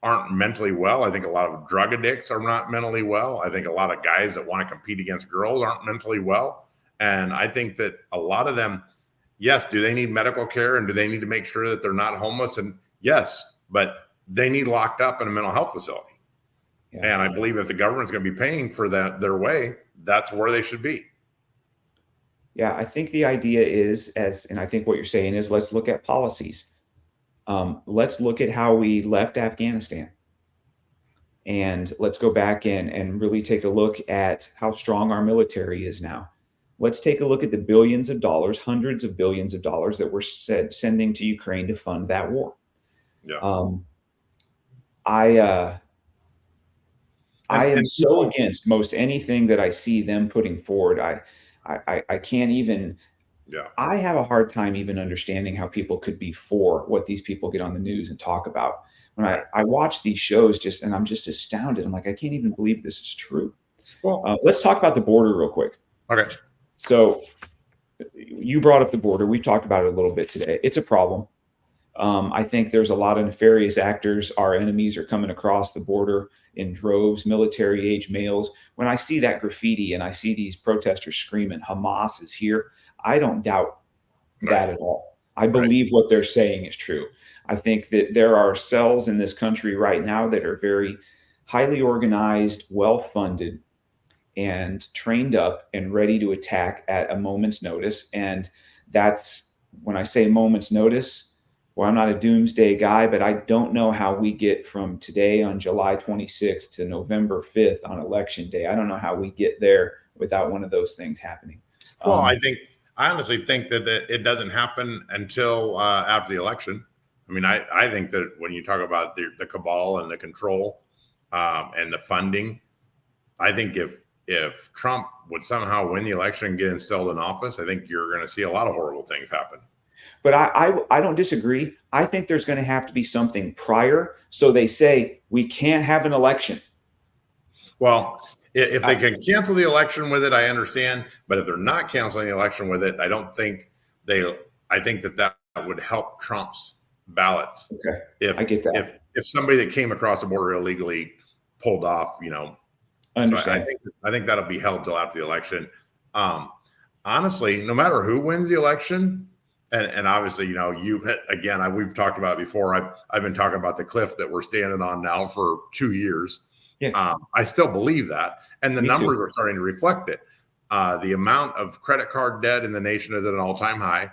aren't mentally well. I think a lot of drug addicts are not mentally well. I think a lot of guys that want to compete against girls aren't mentally well. And I think that a lot of them, yes, do they need medical care and do they need to make sure that they're not homeless? And yes, but they need locked up in a mental health facility. Yeah. And I believe if the government's going to be paying for that their way, that's where they should be. Yeah, I think the idea is, and I think what you're saying is, let's look at policies. Let's look at how we left Afghanistan. And let's go back and really take a look at how strong our military is now. Let's take a look at the billions of dollars, hundreds of billions of dollars that we're sending to Ukraine to fund that war. Yeah. I am so against most anything that I see them putting forward. I can't even. Yeah. I have a hard time even understanding how people could be for what these people get on the news and talk about. When I watch these shows, and I'm just astounded. I'm like, I can't even believe this is true. Well, let's talk about the border real quick. Okay. So you brought up the border. We've talked about it a little bit today. It's a problem. I think there's a lot of nefarious actors. Our enemies are coming across the border in droves, military-age males. When I see that graffiti and I see these protesters screaming, Hamas is here, I don't doubt that at all. I believe what they're saying is true. I think that there are cells in this country right now that are very highly organized, well-funded, and trained up and ready to attack at a moment's notice. And that's, when I say moment's notice, well, I'm not a doomsday guy, but I don't know how we get from today on July 26th to November 5th on election day. I don't know how we get there without one of those things happening. Well, I honestly think that it doesn't happen until after the election. I mean, I think that when you talk about the cabal and the control and the funding, I think if Trump would somehow win the election and get instilled in office, I think you're going to see a lot of horrible things happen. But I don't disagree. I think there's going to have to be something prior. So they say we can't have an election. Well, if they can cancel the election with it, I understand. But if they're not canceling the election with it, I don't think I think that would help Trump's ballots. Okay. I get that. If somebody that came across the border illegally pulled off, I understand. So I think that'll be held till after the election. Honestly, no matter who wins the election, and obviously, we've talked about it before. I've been talking about the cliff that we're standing on now for 2 years. Yeah. I still believe that, and the numbers are starting to reflect it. The amount of credit card debt in the nation is at an all-time high,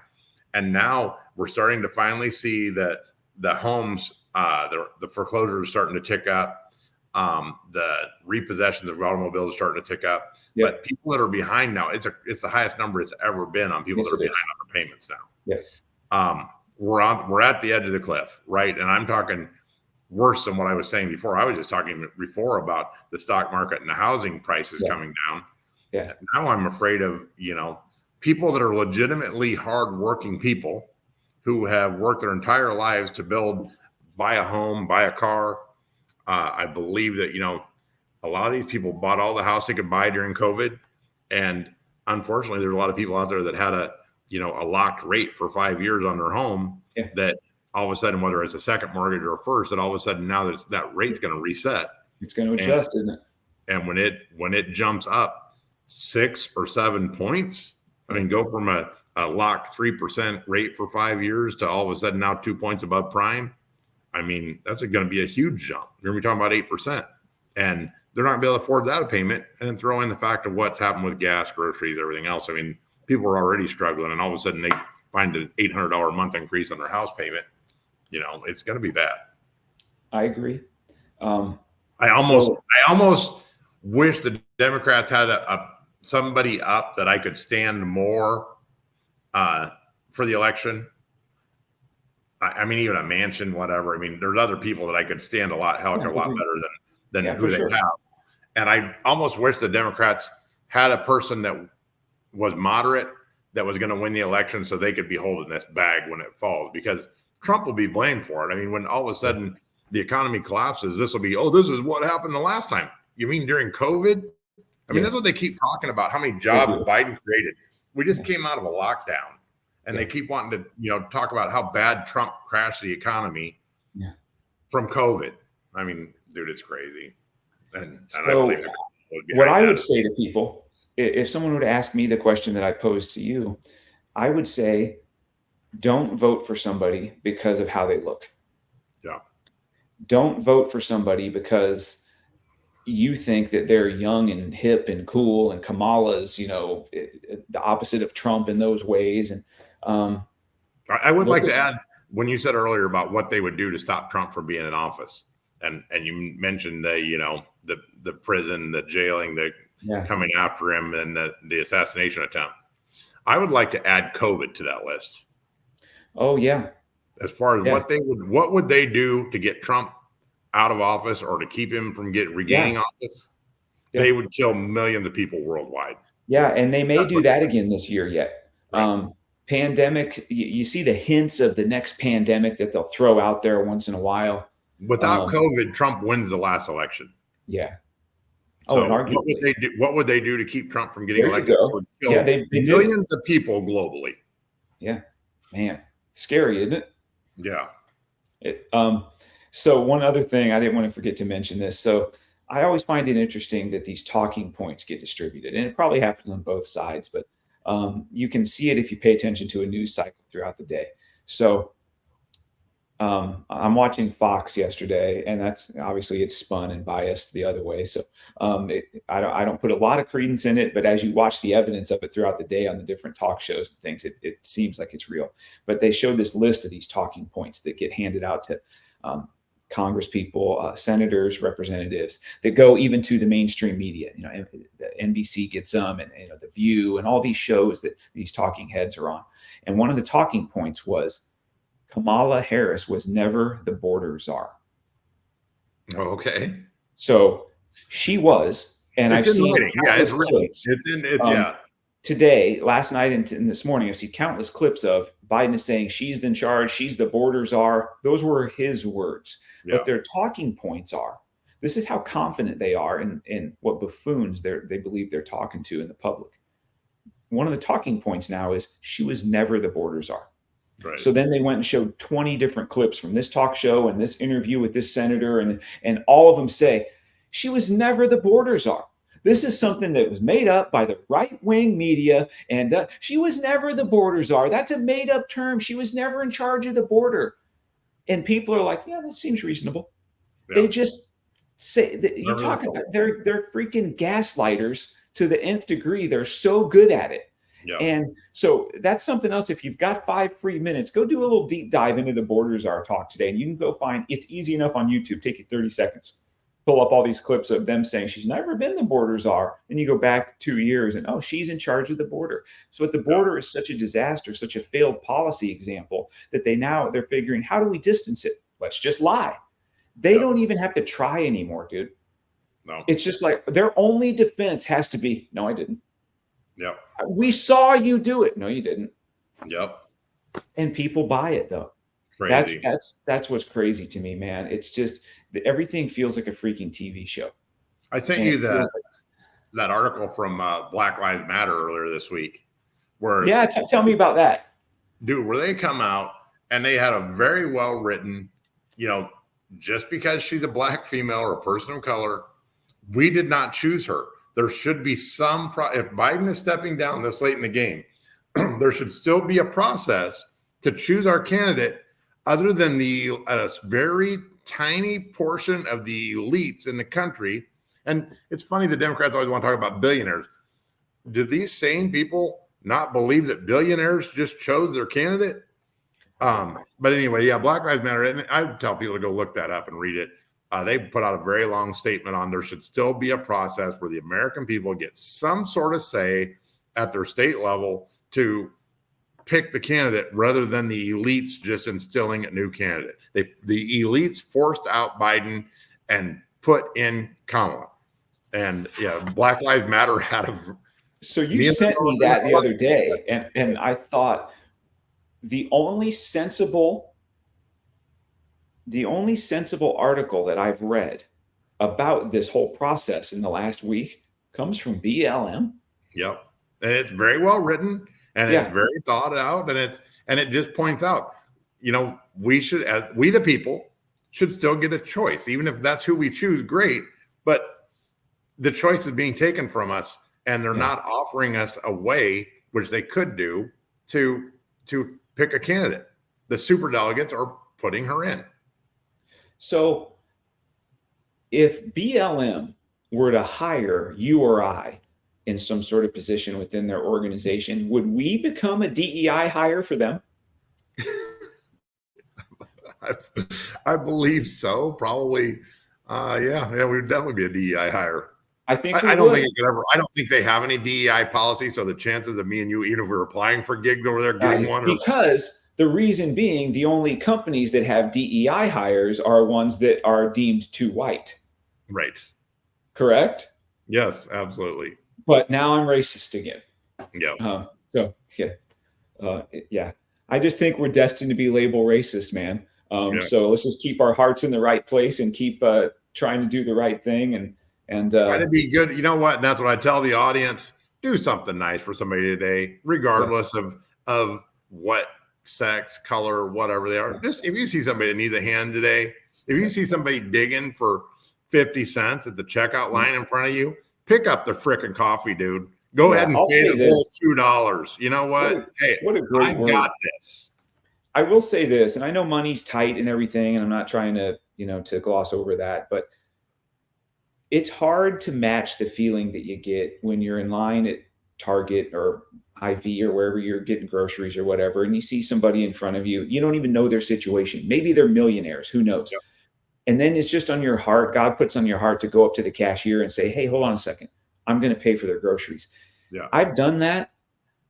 and now we're starting to finally see that the homes, the foreclosures are starting to tick up. The repossessions of automobiles are starting to tick up. Yeah. But people that are behind now, it's the highest number it's ever been on people that are behind on their payments now. Yeah. We're at the edge of the cliff, right? And I'm talking worse than what I was saying before. I was just talking before about the stock market and the housing prices coming down. Yeah. Now I'm afraid of, people that are legitimately hardworking people who have worked their entire lives to buy a home, buy a car. I believe that, a lot of these people bought all the house they could buy during COVID. And unfortunately, there's a lot of people out there that had a locked rate for 5 years on their home, that all of a sudden, whether it's a second mortgage or a first, that all of a sudden now that rate's going to reset. It's going to adjust, isn't it? And when it jumps up 6 or 7 points, I mean, go from a locked 3% rate for 5 years to all of a sudden now 2 points above prime. I mean, that's going to be a huge jump. You're going to be talking about 8%. And they're not going to be able to afford that payment. And then throw in the fact of what's happened with gas, groceries, everything else. I mean, people are already struggling, and all of a sudden they find an $800 a month increase on their house payment. It's going to be bad. I agree. I almost wish the Democrats had somebody up that I could stand more for the election. I mean, even a Manchin, whatever. I mean, there's other people that I could stand a lot better than who they have. And I almost wish the Democrats had a person that was moderate that was going to win the election so they could be holding this bag when it falls, because Trump will be blamed for it. I mean, when all of a sudden the economy collapses, this will be, this is what happened the last time. You mean during COVID? I mean, that's what they keep talking about, how many jobs Biden created. We just came out of a lockdown, and they keep wanting to, talk about how bad Trump crashed the economy from COVID. I mean, dude, it's crazy. And I believe what I would say to people, if someone would ask me the question that I posed to you, I would say, don't vote for somebody because of how they look. Yeah. Don't vote for somebody because you think that they're young and hip and cool, and Kamala's, the opposite of Trump in those ways. And I would like to add, when you said earlier about what they would do to stop Trump from being in office, and you mentioned the prison, the jailing, the coming after him, and the assassination attempt. I would like to add COVID to that list. Oh yeah. As far as what would they do to get Trump out of office or to keep him from regaining office? Yeah. They would kill millions of people worldwide. Yeah, and they may do that again this year yet. Right. Pandemic, you see the hints of the next pandemic that they'll throw out there once in a while. Without COVID, Trump wins the last election. Yeah. So what would they do to keep Trump from getting elected? Yeah, they millions of people globally. Yeah, man, scary, isn't it? Yeah. So one other thing, I didn't want to forget to mention this. So I always find it interesting that these talking points get distributed, and it probably happens on both sides, but you can see it if you pay attention to a news cycle throughout the day. So I'm watching Fox yesterday, and that's obviously it's spun and biased the other way. So I don't put a lot of credence in it, but as you watch the evidence of it throughout the day on the different talk shows and things, it seems like it's real. But they showed this list of these talking points that get handed out to Congress people, senators, representatives, that go even to the mainstream media. The NBC gets them, and The View, and all these shows that these talking heads are on. And one of the talking points was, Kamala Harris was never the border czar. Okay. So she was, and I've seen it's really it's today, last night, and this morning, I've seen countless clips of Biden is saying she's in charge, she's the border czar. Those were his words. But their talking points are, this is how confident they are in what buffoons they believe they're talking to in the public. One of the talking points now is she was never the border czar. Right. So then they went and showed 20 different clips from this talk show and this interview with this senator, and all of them say she was never the border czar. This is something that was made up by the right-wing media, and she was never the border czar. That's a made-up term. She was never in charge of the border. And people are like, yeah, that seems reasonable. Yeah. They just say that you talk about they're freaking gaslighters to the nth degree. They're so good at it. Yeah. And so that's something else. If you've got 5 free minutes, go do a little deep dive into the border czar talk today. And you can go find, it's easy enough on YouTube. Take you 30 seconds. Pull up all these clips of them saying she's never been the border czar. And you go back 2 years and, she's in charge of the border. So the border is such a disaster, such a failed policy example that they're figuring, how do we distance it? Let's just lie. They don't even have to try anymore, dude. No. It's just like their only defense has to be, no, I didn't. Yep. We saw you do it. No, you didn't. Yep. And people buy it though. Crazy. That's what's crazy to me, man. It's just everything feels like a freaking TV show. I sent you that article from Black Lives Matter earlier this week, Where Yeah, tell me about that. Dude, where they come out and they had a very well written, just because she's a black female or a person of color, we did not choose her. There should be some if Biden is stepping down this late in the game, there should still be a process to choose our candidate, other than a very tiny portion of the elites in the country. And it's funny, the Democrats always want to talk about billionaires. Do these same people not believe that billionaires just chose their candidate? But anyway, yeah, Black Lives Matter. And I would tell people to go look that up and read it. They put out a very long statement on there should still be a process where the American people get some sort of say at their state level to pick the candidate, rather than the elites just instilling a new candidate. The elites forced out Biden and put in Kamala. And yeah, Black Lives Matter had a. So you sent me that the other day, and I thought the only sensible article that I've read about this whole process in the last week comes from BLM. Yep. And it's very well written, and it's very thought out, and it just points out, we the people should still get a choice, even if that's who we choose, great. But the choice is being taken from us, and they're not offering us a way, which they could do, to pick a candidate. The superdelegates are putting her in. So if BLM were to hire you or I in some sort of position within their organization, would we become a DEI hire for them? I believe so. Probably. Yeah, we'd definitely be a DEI hire. I think I don't think it could ever. I don't think they have any DEI policy. So the chances of me and you, even if we're applying for gigs over there, getting one, because the reason being, the only companies that have DEI hires are ones that are deemed too white. Right. Correct. Yes, absolutely. But now I'm racist again. Yeah. Yeah. I just think we're destined to be labeled racist, man. So let's just keep our hearts in the right place and keep trying to do the right thing and try to be good. You know what? And that's what I tell the audience. Do something nice for somebody today, regardless of what sex, color, whatever they are. Just if you see somebody that needs a hand today, if you see somebody digging for 50 cents at the checkout line in front of you, pick up the frickin' coffee, dude. Go ahead and pay the whole $2. You know what? Hey, what a great word. Got this. I will say this, and I know money's tight and everything, and I'm not trying to, to gloss over that, but it's hard to match the feeling that you get when you're in line at Target or IV or wherever you're getting groceries or whatever, and you see somebody in front of you. You don't even know their situation. Maybe they're millionaires. Who knows? Yep. And then it's just on your heart. God puts on your heart to go up to the cashier and say, hey, hold on a second. I'm going to pay for their groceries. Yeah. I've done that.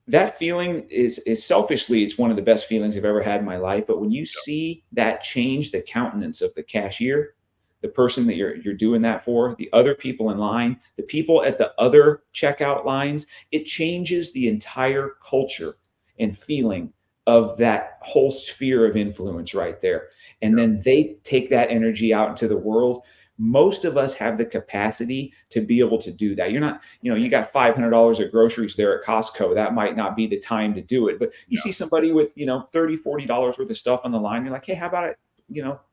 That feeling is selfishly, it's one of the best feelings I've ever had in my life. But when you see that change the countenance of the cashier, the person that you're doing that for, the other people in line, the people at the other checkout lines, it changes the entire culture and feeling of that whole sphere of influence right there. And then they take that energy out into the world. Most of us have the capacity to be able to do that. You're not, you got $500 of groceries there at Costco. That might not be the time to do it. But you see somebody with, $30, $40 worth of stuff on the line. You're like, hey, how about it?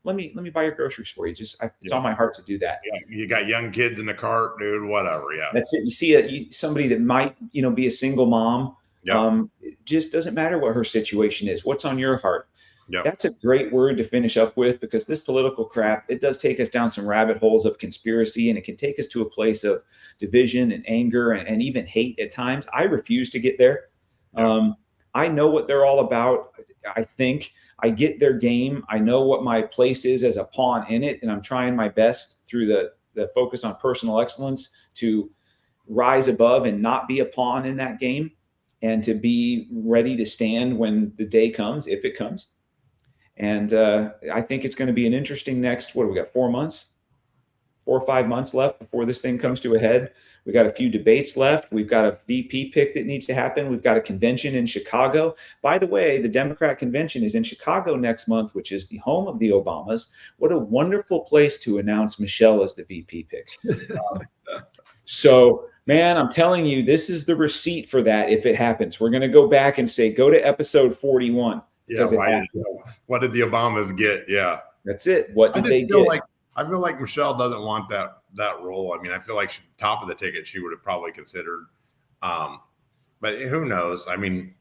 Let me buy your groceries for you. It's on my heart to do that. Yeah, you got young kids in the cart, dude, whatever. Yeah. That's it. You see somebody that might, be a single mom. Yep. It just doesn't matter what her situation is. What's on your heart? Yep. That's a great word to finish up with, because this political crap, it does take us down some rabbit holes of conspiracy, and it can take us to a place of division and anger and even hate at times. I refuse to get there. Yep. I know what they're all about. I think I get their game. I know what my place is as a pawn in it, and I'm trying my best through the focus on personal excellence to rise above and not be a pawn in that game, and to be ready to stand when the day comes, if it comes. And I think it's going to be an interesting next, what do we got, 4 or 5 months left before this thing comes to a head. We got a few debates left. We've got a VP pick that needs to happen. We've got a convention in Chicago. By the way, the Democrat convention is in Chicago next month, which is the home of the Obamas. What a wonderful place to announce Michelle as the VP pick. So Man, I'm telling you, this is the receipt for that. If it happens, we're going to go back and say, go to episode 41. Yeah. What did the Obamas get? Yeah. That's it. What did they get? I feel like Michelle doesn't want that role. I mean, I feel like top of the ticket, she would have probably considered. But who knows? I mean,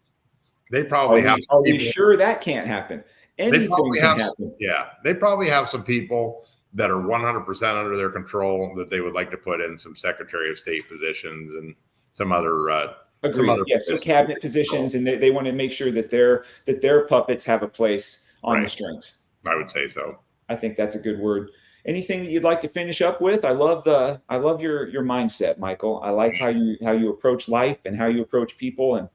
they probably have. Are we sure that can't happen? Anything can happen. Yeah, they probably have some people that are 100% under their control that they would like to put in some Secretary of State positions and some other. Agreed. Yes, so cabinet positions, and they want to make sure that their puppets have a place on the strings. I would say so. I think that's a good word. Anything that you'd like to finish up with? I love your mindset, Michael. I like how you approach life and how you approach people, and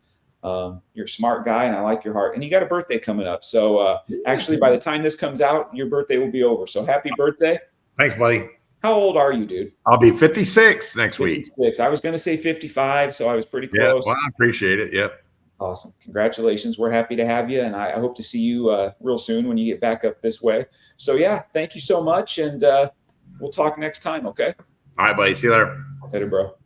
you're a smart guy, and I like your heart. And you got a birthday coming up, so actually, by the time this comes out, your birthday will be over. So happy birthday! Thanks, buddy. How old are you, dude? I'll be 56 next week. 56. I was going to say 55, so I was pretty close. Yeah, well, I appreciate it. Yep. Awesome. Congratulations. We're happy to have you. And I hope to see you real soon when you get back up this way. So, yeah, thank you so much. And we'll talk next time. Okay. All right, buddy. See you later. Later, bro.